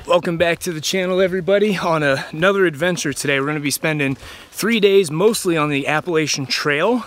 Welcome back to the channel, everybody. On another adventure today. We're going to be spending 3 days mostly on the Appalachian Trail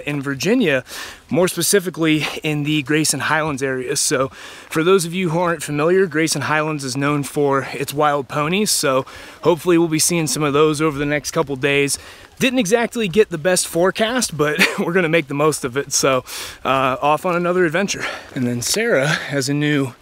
in Virginia, more specifically in the Grayson Highlands area. So for those of you who aren't familiar, Grayson Highlands is known for its wild ponies, so hopefully we'll be seeing some of those over the next couple days. Didn't exactly get the best forecast, but we're going to make the most of it. So off on another adventure. And then Sarah has a new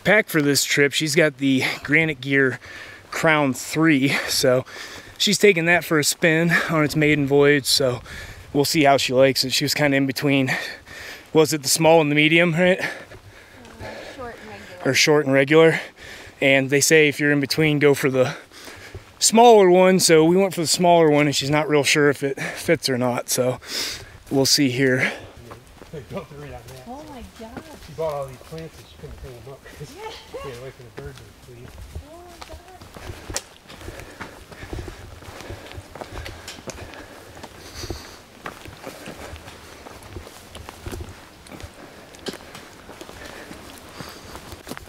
pack for this trip. She's got the Granite Gear Crown 3, so she's taking that for a spin on its maiden voyage, so we'll see how she likes it. She was kind of in between, was it the small and the medium, right? Short and regular. Or short and regular. And they say if you're in between, go for the smaller one, so we went for the smaller one, and she's not real sure if it fits or not, so we'll see here. Oh my God. She bought all these plants and she couldn't clean them up because she had away from the birds and fleas. Oh my God.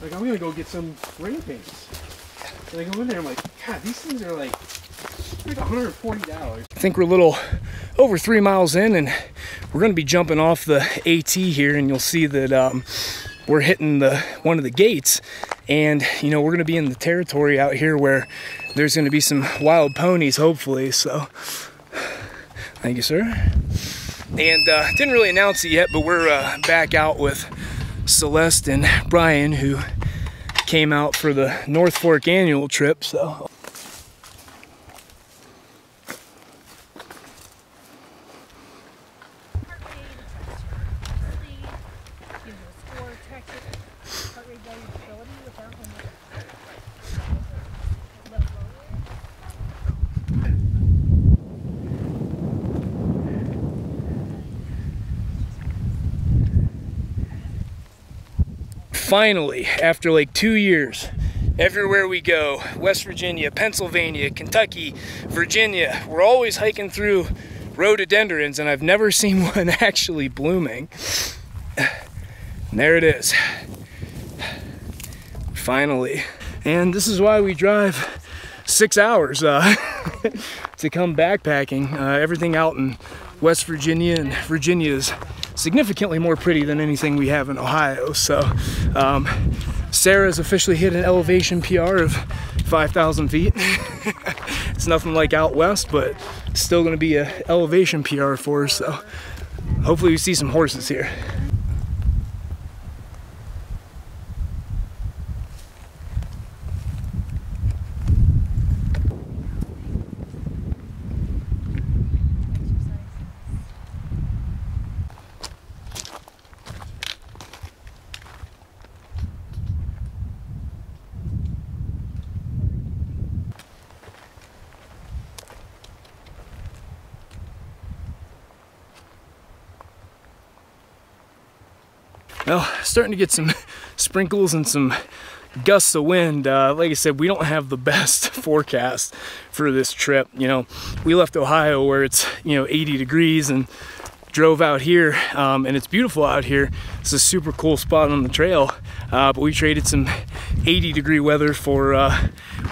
Like, I'm gonna go get some rain paints. And I go in there, I'm like, God, these things are like $140. I think we're a little over 3 miles in, and we're going to be jumping off the AT here, and you'll see that we're hitting one of the gates, and you know, we're going to be in the territory out here where there's going to be some wild ponies, hopefully. So thank you, sir. And didn't really announce it yet, but we're back out with Celeste and Brian, who came out for the North Fork annual trip. So finally, after like 2 years, everywhere we go, West Virginia, Pennsylvania, Kentucky, Virginia, we're always hiking through rhododendrons, and I've never seen one actually blooming. And there it is. Finally. And this is why we drive 6 hours to come backpacking. Everything out in West Virginia, and Virginia is significantly more pretty than anything we have in Ohio. So Sarah's officially hit an elevation PR of 5,000 feet. It's nothing like out west, but still going to be an elevation PR for us. So hopefully we see some horses here. Well, starting to get some sprinkles and some gusts of wind. Like I said, we don't have the best forecast for this trip. You know, we left Ohio where it's, you know, 80 degrees and drove out here, and it's beautiful out here. It's a super cool spot on the trail, but we traded some 80-degree weather for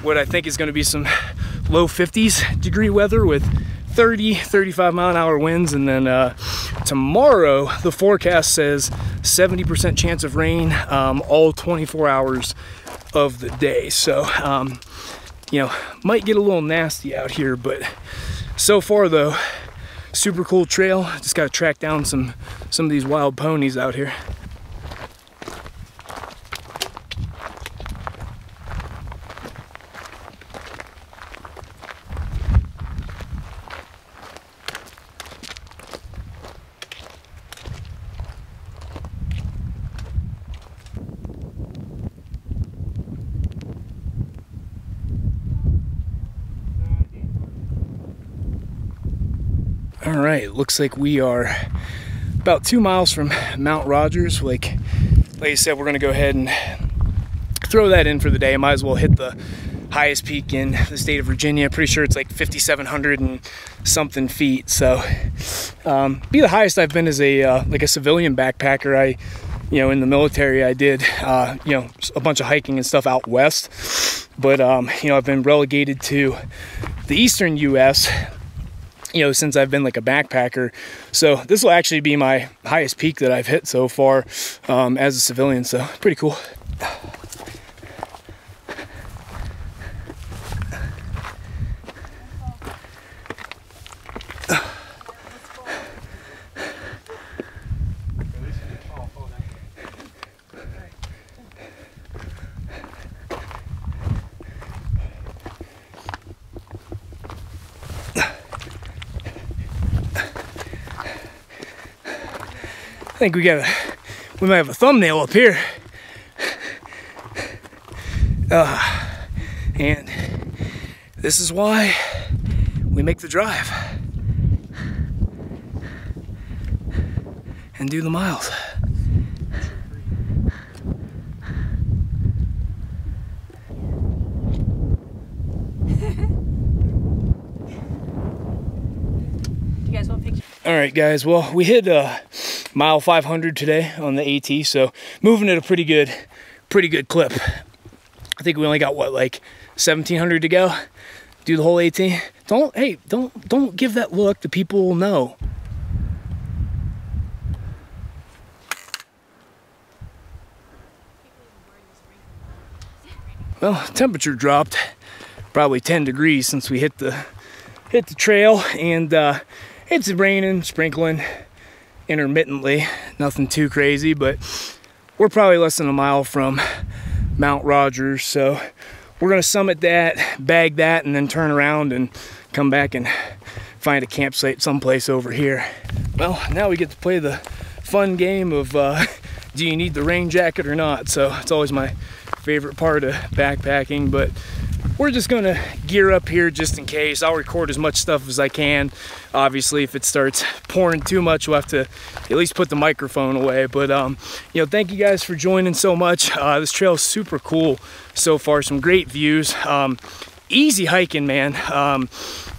what I think is going to be some low 50s degree weather with 30-35 mile-an-hour winds. And then tomorrow the forecast says 70% chance of rain all 24 hours of the day. So you know, might get a little nasty out here, but so far though, super cool trail. Just got to track down some of these wild ponies out here. All right, looks like we are about 2 miles from Mount Rogers. Like I said, we're gonna go ahead and throw that in for the day. Might as well hit the highest peak in the state of Virginia. Pretty sure it's like 5,700 and something feet. So be the highest I've been as a like a civilian backpacker. In the military I did a bunch of hiking and stuff out west. but you know, I've been relegated to the eastern US, you know, since I've been like a backpacker. So this will actually be my highest peak that I've hit so far as a civilian, so pretty cool. I think we might have a thumbnail up here. And this is why we make the drive and do the miles. You guys want pictures? All right, guys. Well, we hit mile 500 today on the AT, so moving at a pretty good clip. I think we only got what, like 1,700 to go. Do the whole AT. Don't give that look. The people will know. Well, temperature dropped probably 10 degrees since we hit the trail, and it's raining, sprinkling intermittently, nothing too crazy, but we're probably less than a mile from Mount Rogers, so we're gonna summit that, bag that, and then turn around and come back and find a campsite someplace over here. Well, now we get to play the fun game of do you need the rain jacket or not? So it's always my favorite part of backpacking, but we're just gonna gear up here just in case. I'll record as much stuff as I can. Obviously, if it starts pouring too much, we'll have to at least put the microphone away. But you know, thank you guys for joining so much. This trail is super cool so far. Some great views. Easy hiking, man.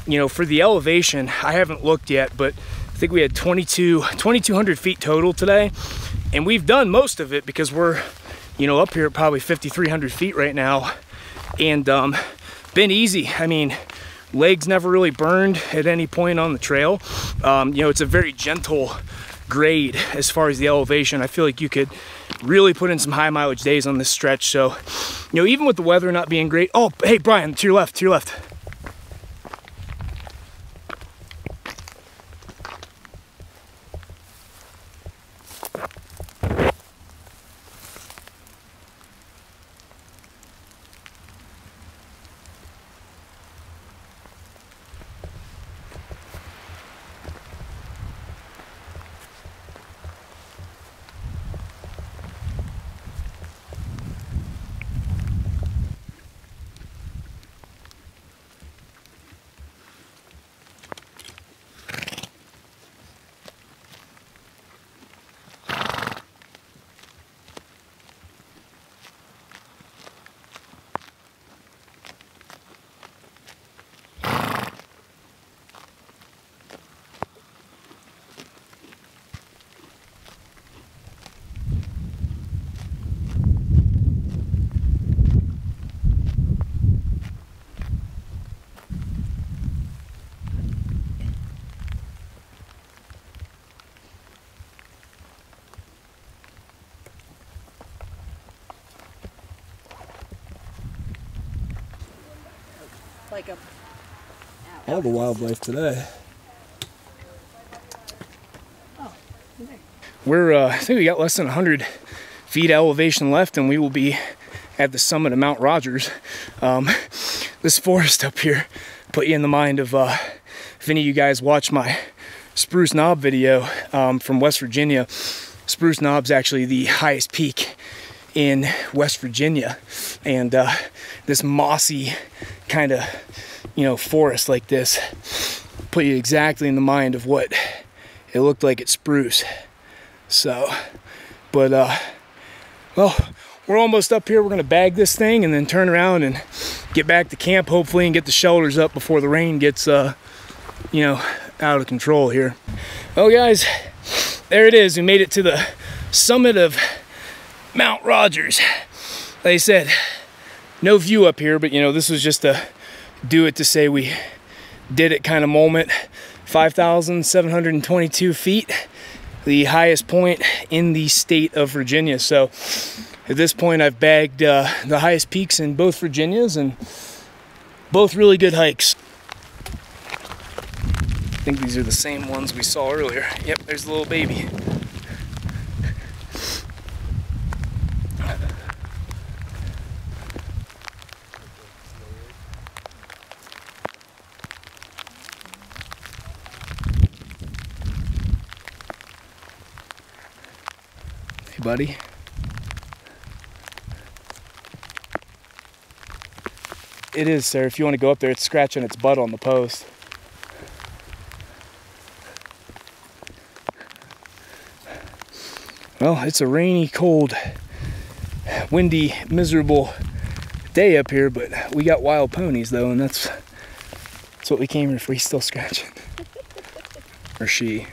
You know, for the elevation, I haven't looked yet, but I think we had 2,200 feet total today, and we've done most of it because we're, you know, up here at probably 5,300 feet right now. And been easy. I mean, legs never really burned at any point on the trail. You know, it's a very gentle grade as far as the elevation. I feel like you could really put in some high mileage days on this stretch. So, you know, even with the weather not being great. Oh, hey, Brian, to your left, to your left. Like a All the wildlife today. oh, there. We're I think we got less than 100 feet elevation left, and we will be at the summit of Mount Rogers. This forest up here put you in the mind of if any of you guys watch my Spruce Knob video from West Virginia. Spruce Knob's actually the highest peak in West Virginia, and this mossy kind of, you know, forest like this put you exactly in the mind of what it looked like at Spruce. So, but well, we're almost up here. We're gonna bag this thing and then turn around and get back to camp, hopefully, and get the shelters up before the rain gets you know, out of control here. Well, guys, there it is. We made it to the summit of Mount Rogers. Like I said, no view up here, but you know, this was just a do it to say we did it kind of moment. 5,722 feet, the highest point in the state of Virginia. So at this point I've bagged the highest peaks in both Virginias, and both really good hikes. I think these are the same ones we saw earlier. Yep, there's the little baby. Hey, buddy. It is, sir. If you want to go up there, it's scratching its butt on the post. Well, it's a rainy, cold, windy, miserable day up here, but we got wild ponies though, and that's what we came here for. He's still scratching. Or she.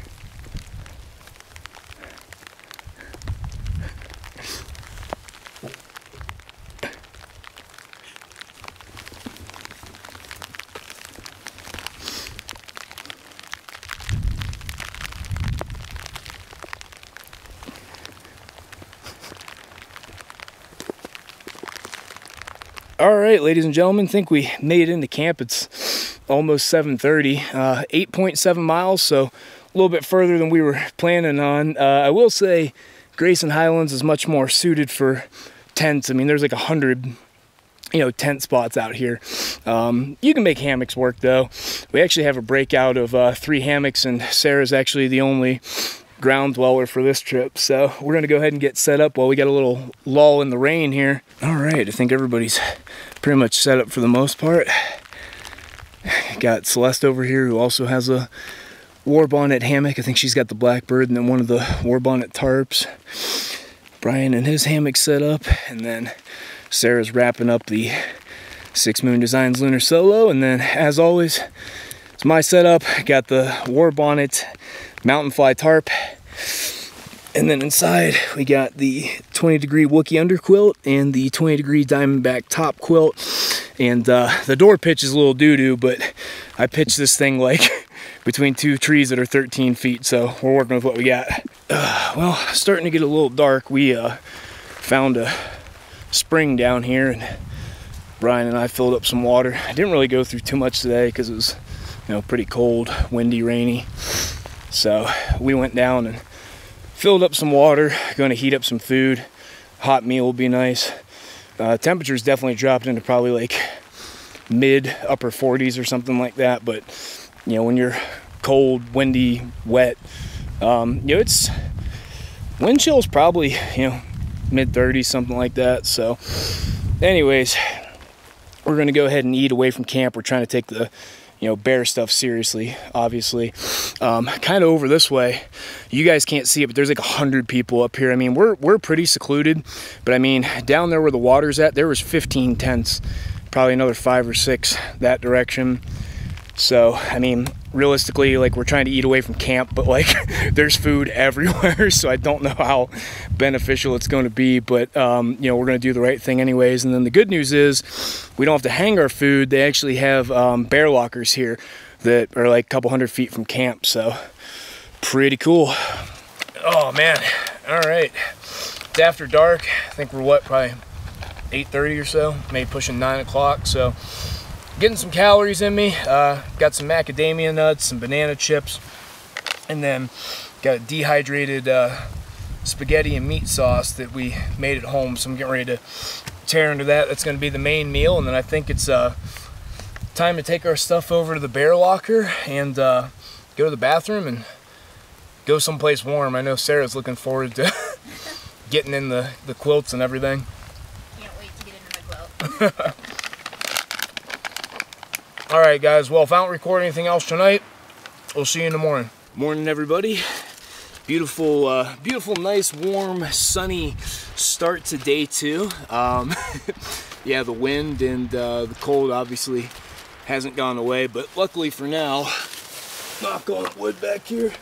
All right, ladies and gentlemen, I think we made it into camp. It's almost 7:30, 8.7 miles, so a little bit further than we were planning on. I will say Grayson Highlands is much more suited for tents. I mean, there's like 100, tent spots out here. You can make hammocks work though. We actually have a breakout of 3 hammocks, and Sarah's actually the only ground dweller for this trip, so we're gonna go ahead and get set up while we got a little lull in the rain here. All right, I think everybody's pretty much set up for the most part. Got Celeste over here, who also has a war bonnet hammock. I think she's got the Blackbird and then one of the war bonnet tarps. Brian and his hammock set up, and then Sarah's wrapping up the 6 Moon Designs Lunar Solo, and then as always, it's my setup. Got the war bonnet mountain fly tarp, and then inside we got the 20-degree Wookiee underquilt and the 20-degree Diamondback top quilt. And the door pitch is a little doo-doo, but I pitched this thing like between 2 trees that are 13 feet, so we're working with what we got. Well, starting to get a little dark. We found a spring down here, and Brian and I filled up some water. I didn't really go through too much today because it was, pretty cold, windy, rainy. So we went down and filled up some water. Going to heat up some food. Hot meal will be nice. Temperatures definitely dropped into probably like mid upper 40s or something like that. But when you're cold, windy, wet, it's wind chill's probably mid 30s, something like that. So anyways, we're gonna go ahead and eat away from camp. We're trying to take the bear stuff seriously, obviously. Kind of over this way, you guys can't see it, but there's like 100 people up here. I mean, we're pretty secluded, but I mean, down there where the water's at, there was 15 tents, probably another 5 or 6 that direction. So I mean, realistically, like, we're trying to eat away from camp, but like there's food everywhere, so I don't know how beneficial it's going to be, but we're going to do the right thing anyways. And then the good news is we don't have to hang our food. They actually have bear lockers here that are like a couple 100 feet from camp, so pretty cool. Oh man, all right, it's after dark. I think we're probably 8:30 or so, maybe pushing 9 o'clock, so getting some calories in me. Got some macadamia nuts, some banana chips, and then got a dehydrated spaghetti and meat sauce that we made at home. So I'm getting ready to tear into that. That's going to be the main meal, and then I think it's time to take our stuff over to the bear locker and go to the bathroom and go someplace warm. I know Sarah's looking forward to getting in the quilts and everything. Can't wait to get into my quilt. All right, guys. Well, if I don't record anything else tonight, we'll see you in the morning. Morning, everybody. Beautiful, beautiful, nice, warm, sunny start to day 2. Yeah, the wind and the cold obviously hasn't gone away, but luckily for now, knock on wood back here,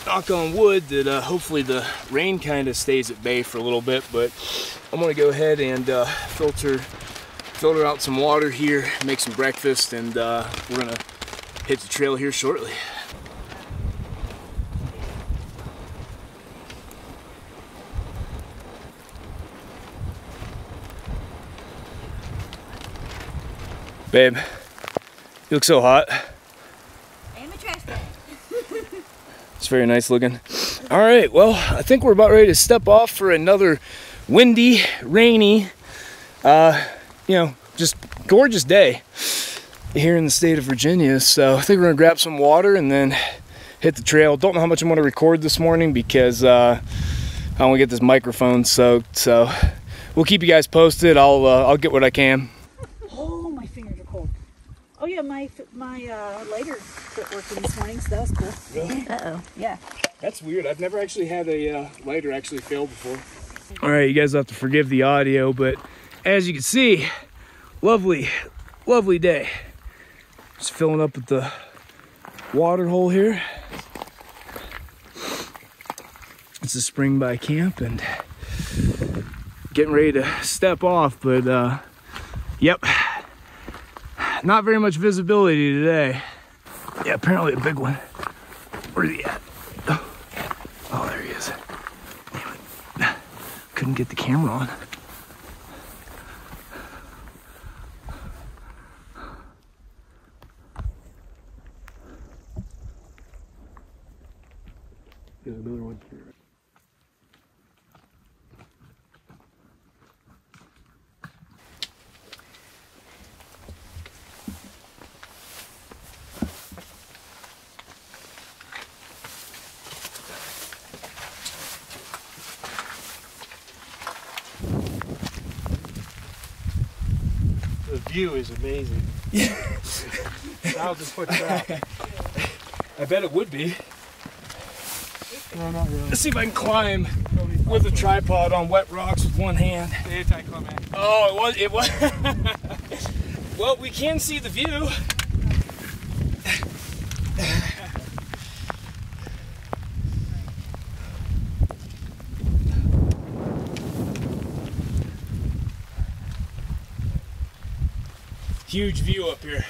knock on wood, that hopefully the rain kind of stays at bay for a little bit. But I'm gonna go ahead and filter filter out some water here, make some breakfast, and we're gonna hit the trail here shortly. Babe, you look so hot. I am a trash bag. It's very nice looking. All right, well, I think we're about ready to step off for another windy, rainy, you know, just gorgeous day here in the state of Virginia. So I think we're gonna grab some water and then hit the trail. Don't know how much I'm gonna record this morning because I want to get this microphone soaked. So we'll keep you guys posted. I'll get what I can. Oh, my fingers are cold. Oh yeah, my lighter quit working this morning, so that was cool. Really? Uh-oh. Yeah. That's weird. I've never actually had a lighter actually fail before. All right, you guys have to forgive the audio, but as you can see, lovely, lovely day. Just filling up at the water hole here. It's a spring by camp and getting ready to step off, but yep, not very much visibility today. Yeah, apparently a big one. Where's he at? Oh, there he is. Damn it. Couldn't get the camera on. There's another one here. The view is amazing. Yeah. I'll just put that. I bet it would be. No, not really. Let's see if I can climb with a tripod on wet rocks with one hand. Anti-climax. Oh, it was. Well, we can see the view. Huge view up here.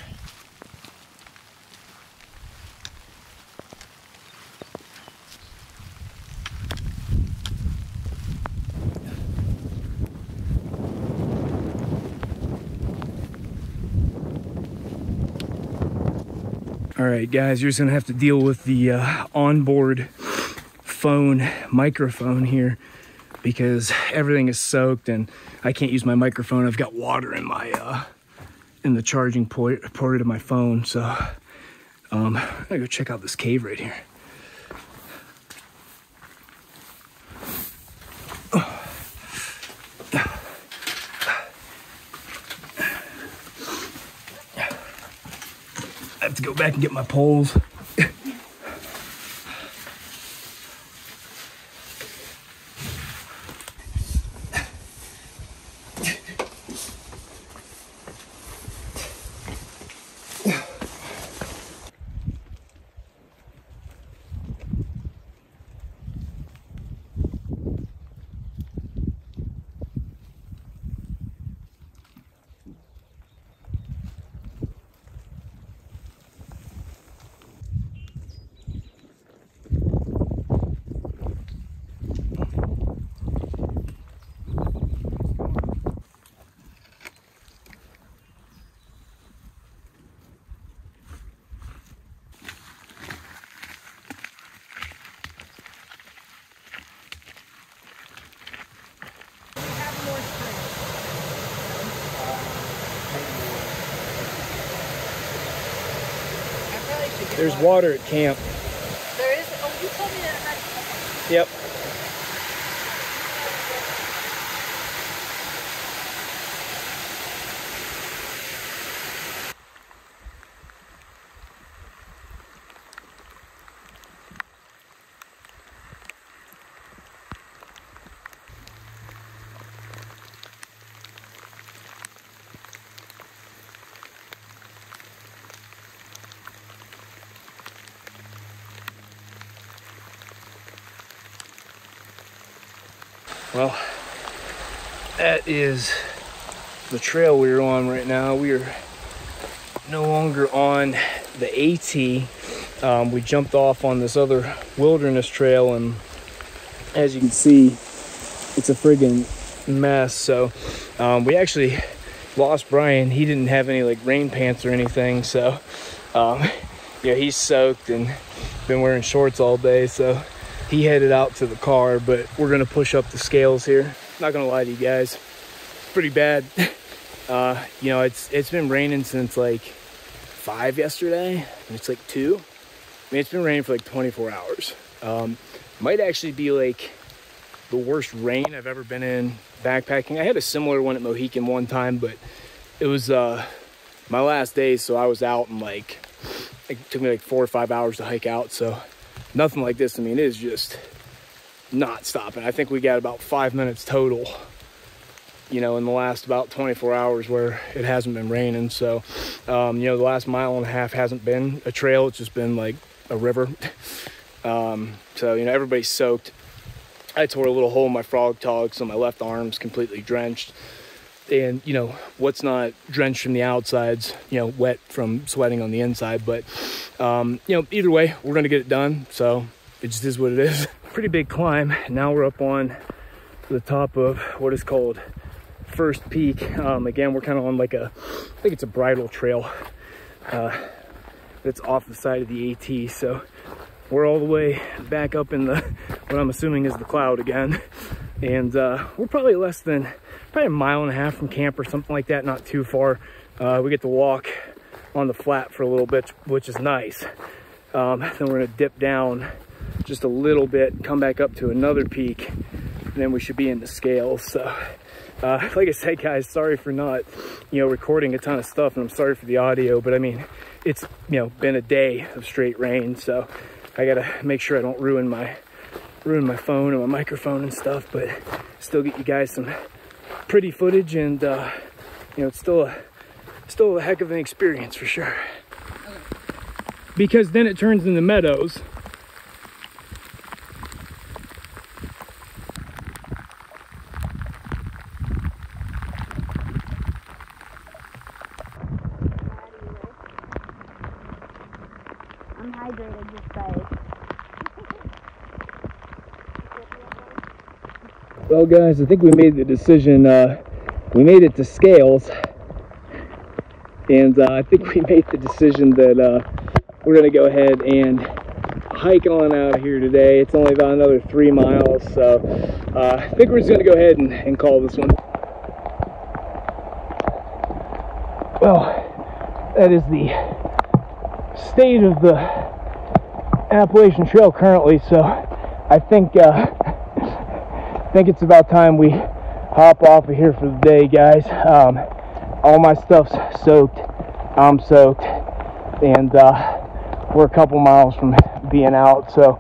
All right, guys, you're just gonna have to deal with the onboard phone microphone here because everything is soaked and I can't use my microphone. I've got water in my in the charging port of my phone. So I'm gonna go check out this cave right here. I have to go back and get my poles. There's water at camp. There is. Oh, you told me that. Yep. Well, that is the trail we were on right now. We are no longer on the AT. We jumped off on this other wilderness trail, and as you can see, it's a friggin' mess. So we actually lost Brian. He didn't have any like rain pants or anything, so yeah, he's soaked and been wearing shorts all day, so he headed out to the car. But we're gonna push up the scales here. Not gonna lie to you guys, pretty bad. You know, it's been raining since like 5 yesterday, and it's like 2. I mean, it's been raining for like 24 hours. Might actually be like the worst rain I've ever been in backpacking. I had a similar one at Mohican one time, but it was my last day, so I was out, and like it took me like 4 or 5 hours to hike out. So nothing like this. I mean, it is just not stopping. I think we got about 5 minutes total, you know, in the last about 24 hours where it hasn't been raining. So you know, the last 1.5 miles hasn't been a trail, it's just been like a river. So you know, everybody's soaked. I tore a little hole in my frog tog, so my left arm's completely drenched. And you know, what's not drenched from the outside's, you know, wet from sweating on the inside. But you know, either way, we're gonna get it done, so it just is what it is. Pretty big climb. Now we're up on the top of what is called First Peak. Again, we're kind of on like I think it's a bridle trail that's off the side of the AT. So we're all the way back up in the, what I'm assuming is the cloud again. And we're probably less than, probably 1.5 miles from camp or something like that, not too far. We get to walk on the flat for a little bit, which is nice. Then we're gonna dip down just a little bit, come back up to another peak, and then we should be in the scales. So like I said, guys, sorry for not, you know, recording a ton of stuff, and I'm sorry for the audio, but I mean, it's, you know, been a day of straight rain, so I gotta make sure I don't ruin my phone and my microphone and stuff, but still get you guys some pretty footage, and you know, it's still a heck of an experience for sure. Because then it turns into meadows. I'm hydrated, just say. Well, guys, I think we made the decision. We made it to scales, and I think we made the decision that we're gonna go ahead and hike on out of here today. It's only about another 3 miles, so I think we're just gonna go ahead and call this one. Well, that is the state of the Appalachian Trail currently, so I think it's about time we hop off of here for the day, guys. All my stuff's soaked, I'm soaked, and we're a couple miles from being out, so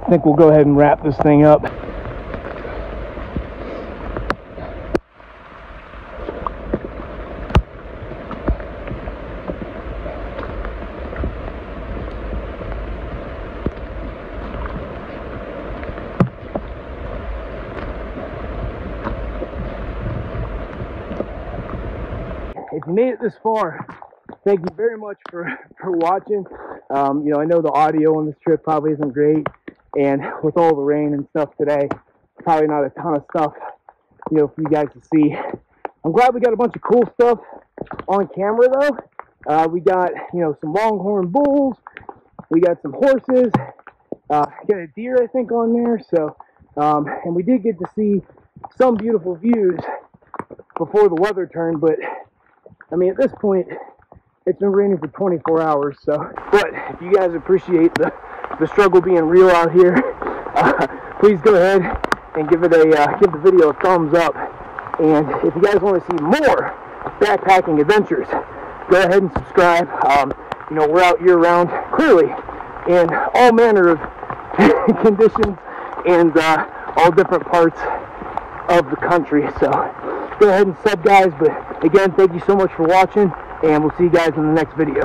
I think we'll go ahead and wrap this thing up. If you made it this far, thank you very much for watching. You know, I know the audio on this trip probably isn't great, and with all the rain and stuff today, probably not a ton of stuff, you know, for you guys to see. I'm glad we got a bunch of cool stuff on camera though. We got, you know, some longhorn bulls, we got some horses, got a deer I think on there, so and we did get to see some beautiful views before the weather turned, but I mean, at this point, it's been raining for 24 hours, so. But if you guys appreciate the struggle being real out here, please go ahead and give the video a thumbs up. And if you guys want to see more backpacking adventures, go ahead and subscribe. You know, we're out year-round, clearly, in all manner of conditions and all different parts of the country. So go ahead and sub, guys. But again, thank you so much for watching, and we'll see you guys in the next video.